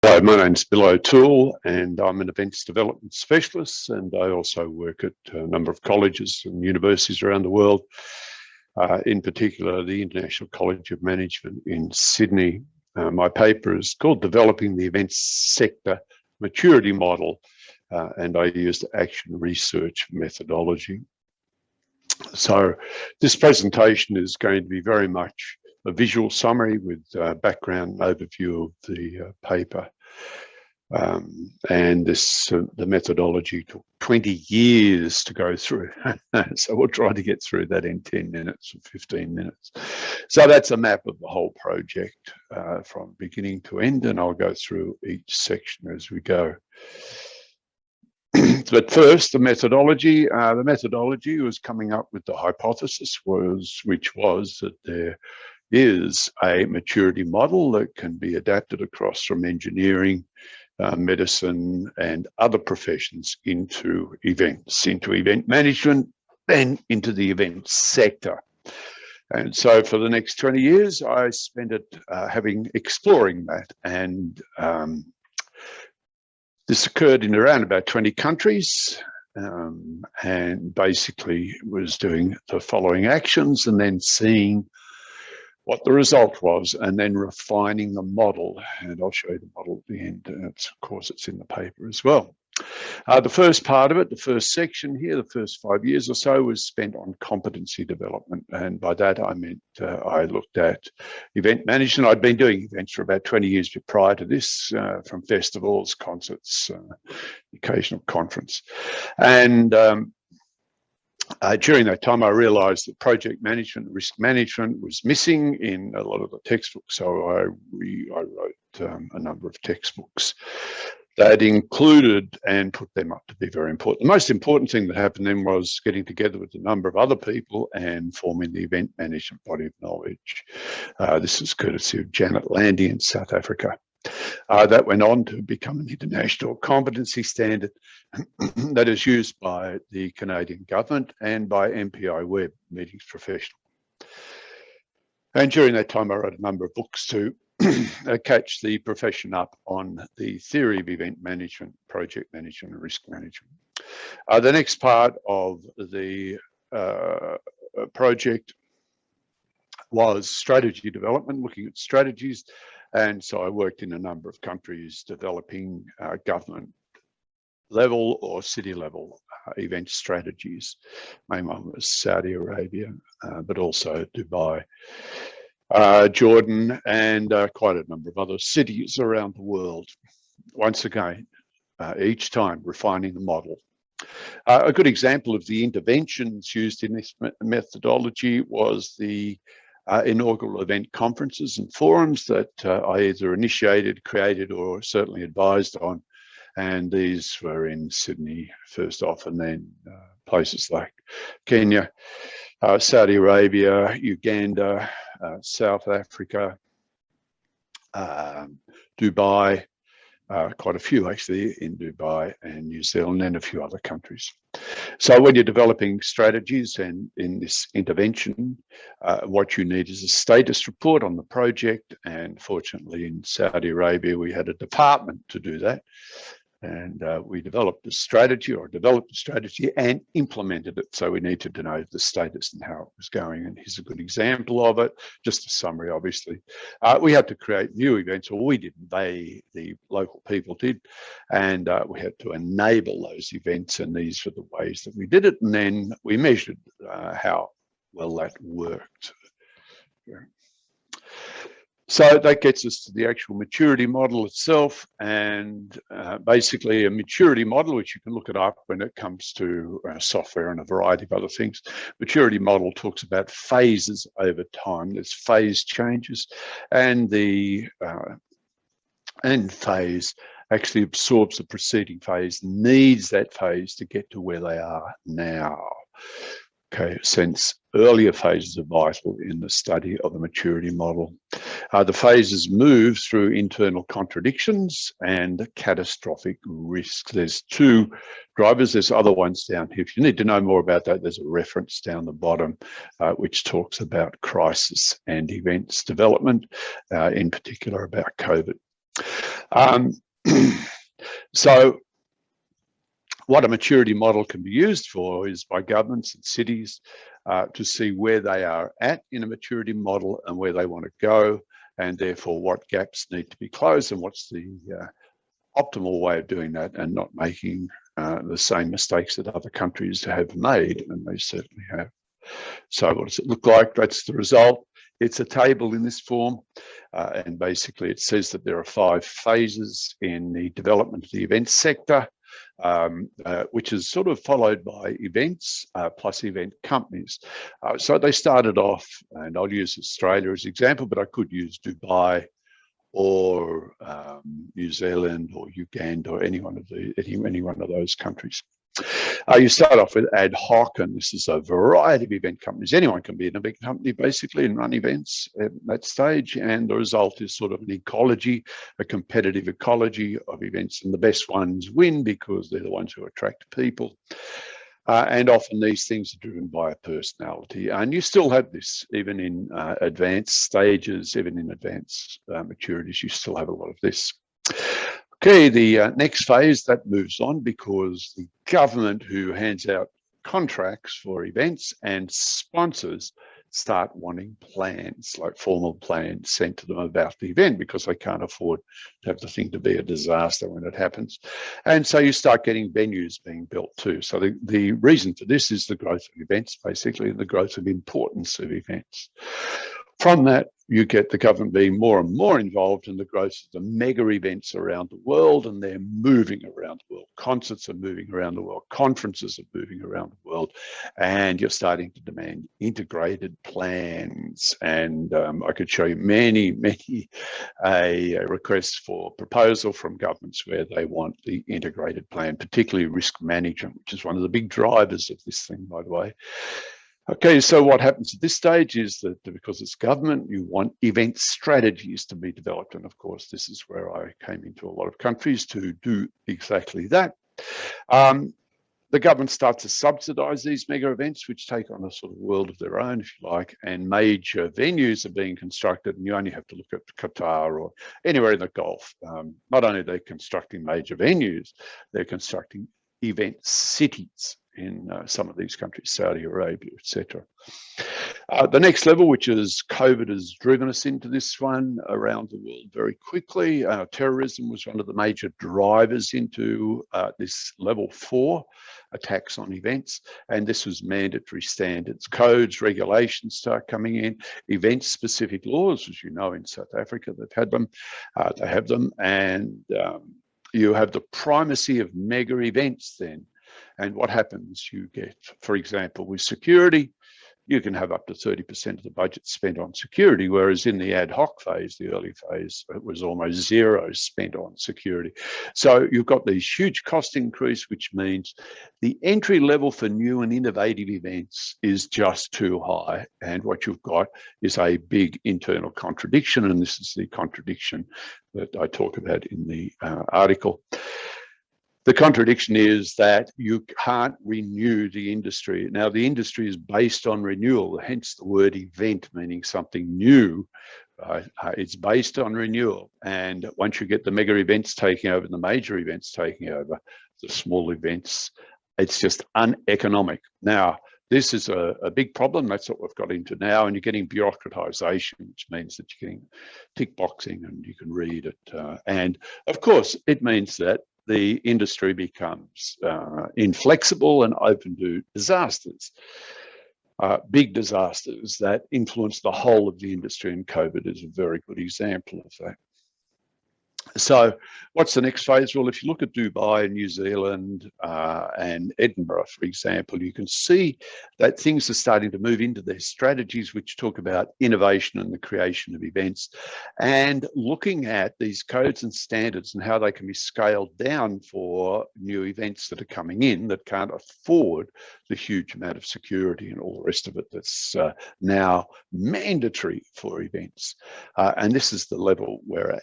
Hello, my name's Bill OToole and I'm an events development specialist, and I also work at a number of colleges and universities around the world, in particular the International College of Management in Sydney. My paper is called Developing the Events Sector Maturity Model, and I used action research methodology. So this presentation is going to be very much a visual summary with background overview of the paper. And the methodology took 20 years to go through. So we'll try to get through that in 10 minutes or 15 minutes. So that's a map of the whole project from beginning to end, and I'll go through each section as we go. But first, the methodology. The methodology was coming up with the hypothesis, which was that there is a maturity model that can be adapted across from engineering, medicine, and other professions into events, into event management, then into the event sector. And so for the next 20 years, I spent it exploring that. And this occurred in around about 20 countries, and basically was doing the following actions and then seeing what the result was, and then refining the model. And I'll show you the model at the end. Of course, it's in the paper as well. The first part of it, the first section here, the first 5 years or so, was spent on competency development. And by that, I meant I looked at event management. I'd been doing events for about 20 years prior to this, from festivals, concerts, occasional conference. And during that time, I realized that project management, risk management was missing in a lot of the textbooks. So I wrote a number of textbooks that included and put them up to be very important. The most important thing that happened then was getting together with a number of other people and forming the event management body of knowledge. This is courtesy of Janet Landy in South Africa. That went on to become an international competency standard that is used by the Canadian government and by MPI Web, Meetings Professional. And during that time, I wrote a number of books to catch the profession up on the theory of event management, project management, and risk management. The next part of the project was strategy development, looking at strategies. And so I worked in a number of countries developing government level or city level event strategies. Main one was Saudi Arabia, but also Dubai, Jordan, and quite a number of other cities around the world. Once again, each time refining the model. A good example of the interventions used in this methodology was the inaugural event conferences and forums that I either initiated, created, or certainly advised on. And these were in Sydney first off, and then places like Kenya, Saudi Arabia, Uganda, South Africa, Dubai, quite a few actually in Dubai and New Zealand, and a few other countries. So when you're developing strategies and in this intervention, what you need is a status report on the project. And fortunately in Saudi Arabia, we had a department to do that. And we developed a strategy and implemented it. So we needed to know the status and how it was going. And here's a good example of it, just a summary, obviously. We had to create new events, or we didn't, the local people did. And we had to enable those events, and these were the ways that we did it. And then we measured how well that worked. Yeah. So that gets us to the actual maturity model itself, and basically a maturity model, which you can look it up when it comes to software and a variety of other things. Maturity model talks about phases over time. There's phase changes, and the end phase actually absorbs the preceding phase, needs that phase to get to where they are now. Okay, since earlier phases are vital in the study of the maturity model. The phases move through internal contradictions and catastrophic risks. There's two drivers. There's other ones down here. If you need to know more about that, there's a reference down the bottom which talks about crisis and events development, in particular about COVID. Um, so what a maturity model can be used for is by governments and cities to see where they are at in a maturity model and where they want to go, and therefore what gaps need to be closed and what's the optimal way of doing that, and not making the same mistakes that other countries have made, and they certainly have. So what does it look like? That's the result. It's a table in this form, and basically it says that there are 5 phases in the development of the events sector, which is sort of followed by events plus event companies. So they started off, and I'll use Australia as an example, but I could use Dubai or New Zealand or Uganda or any one of those countries. You start off with ad hoc, and this is a variety of event companies. Anyone can be an event company, basically, and run events at that stage. And the result is sort of an ecology, a competitive ecology of events. And the best ones win because they're the ones who attract people. And often these things are driven by a personality. And you still have this, even in advanced stages, even in advanced maturities, you still have a lot of this. Okay, the next phase, that moves on because the government who hands out contracts for events and sponsors start wanting plans, like formal plans sent to them about the event, because they can't afford to have the thing to be a disaster when it happens. And so you start getting venues being built too. So the reason for this is the growth of events, basically, the growth of importance of events. From that, you get the government being more and more involved in the growth of the mega events around the world, and they're moving around the world. Concerts are moving around the world. Conferences are moving around the world. And you're starting to demand integrated plans. And I could show you many requests for proposal from governments where they want the integrated plan, particularly risk management, which is one of the big drivers of this thing, by the way. Okay, so what happens at this stage is that because it's government, you want event strategies to be developed. And of course, this is where I came into a lot of countries to do exactly that. The government starts to subsidize these mega events, which take on a sort of world of their own, if you like, and major venues are being constructed. And you only have to look at Qatar or anywhere in the Gulf. Not only are they constructing major venues, they're constructing event cities in some of these countries, Saudi Arabia, etc. The next level, which is COVID, has driven us into this one around the world very quickly. Terrorism was one of the major drivers into this level 4, attacks on events, and this was mandatory standards. Codes, regulations start coming in, event-specific laws, as you know, in South Africa, they've had them, they have them, and you have the primacy of mega events then. And what happens, you get, for example, with security, you can have up to 30% of the budget spent on security, whereas in the ad hoc phase, the early phase, it was almost zero spent on security. So you've got these huge cost increase, which means the entry level for new and innovative events is just too high. And what you've got is a big internal contradiction. And this is the contradiction that I talk about in the article. The contradiction is that you can't renew the industry. Now, the industry is based on renewal, hence the word event, meaning something new. It's based on renewal. And once you get the mega events taking over, the major events taking over, the small events, it's just uneconomic. Now, this is a big problem. That's what we've got into now. And you're getting bureaucratization, which means that you're getting tick boxing and you can read it. And of course, it means that the industry becomes inflexible and open to disasters, big disasters that influence the whole of the industry, and COVID is a very good example of that. So what's the next phase? Well, if you look at Dubai and New Zealand and Edinburgh, for example, you can see that things are starting to move into their strategies, which talk about innovation and the creation of events, and looking at these codes and standards and how they can be scaled down for new events that are coming in that can't afford the huge amount of security and all the rest of it that's now mandatory for events. And this is the level where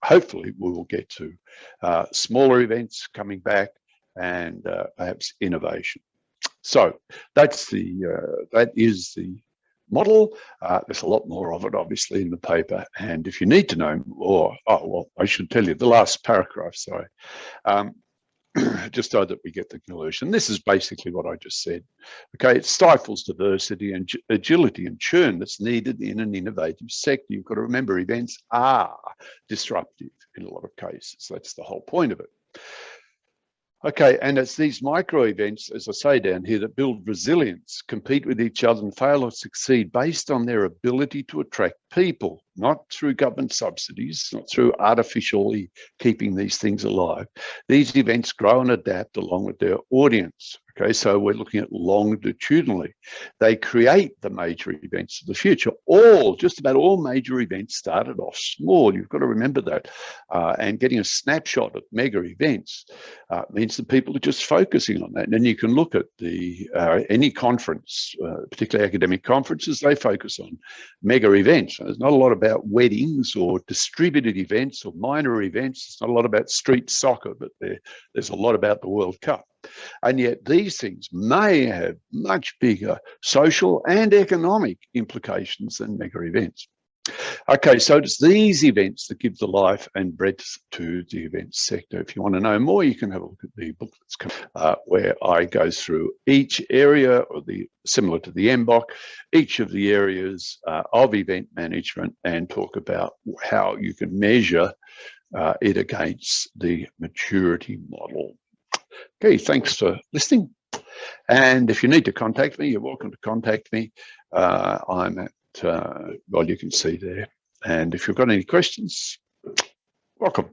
hopefully we will get to smaller events coming back and perhaps innovation. So that is the model. There's a lot more of it, obviously, in the paper. And if you need to know more, I should tell you the last paragraph, sorry. Just so that we get the conclusion. This is basically what I just said. Okay, it stifles diversity and agility and churn that's needed in an innovative sector. You've got to remember, events are disruptive in a lot of cases. That's the whole point of it. Okay, and it's these micro events, as I say down here, that build resilience, compete with each other and fail or succeed based on their ability to attract people, not through government subsidies, not through artificially keeping these things alive. These events grow and adapt along with their audience. Okay, so we're looking at longitudinally. They create the major events of the future. Just about all major events started off small. You've got to remember that. And getting a snapshot of mega events means that people are just focusing on that. And then you can look at any conference, particularly academic conferences, they focus on mega events. There's not a lot about weddings or distributed events or minor events. It's not a lot about street soccer, but there's a lot about the World Cup. And yet these things may have much bigger social and economic implications than mega events. Okay, so it's these events that give the life and breadth to the events sector. If you want to know more, you can have a look at the booklets where I go through each area, or similar to the MBOK, each of the areas of event management, and talk about how you can measure it against the maturity model. Okay, thanks for listening. And if you need to contact me, you're welcome to contact me. I'm at, well, you can see there. And if you've got any questions, welcome.